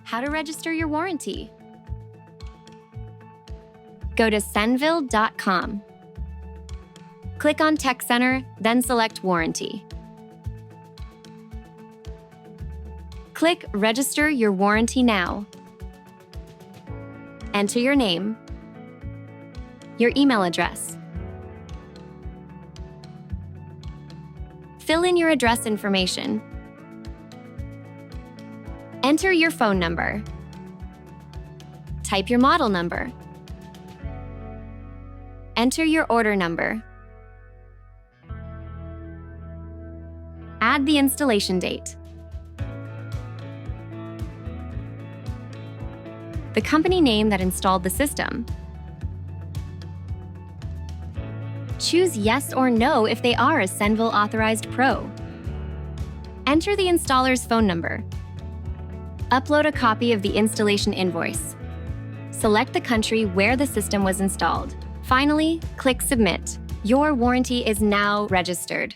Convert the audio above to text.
How to register your warranty. Go to senville.com. Click on Tech Center, then select Warranty. Click Register Your Warranty Now. Enter your name, your email address. Fill in your address information. Enter your phone number. Type your model number. Enter your order number. Add the installation date. The company name that installed the system. Choose yes or no if they are a Senville authorized pro. Enter the installer's phone number. Upload a copy of the installation invoice. Select the country where the system was installed. Finally, click Submit. Your warranty is now registered.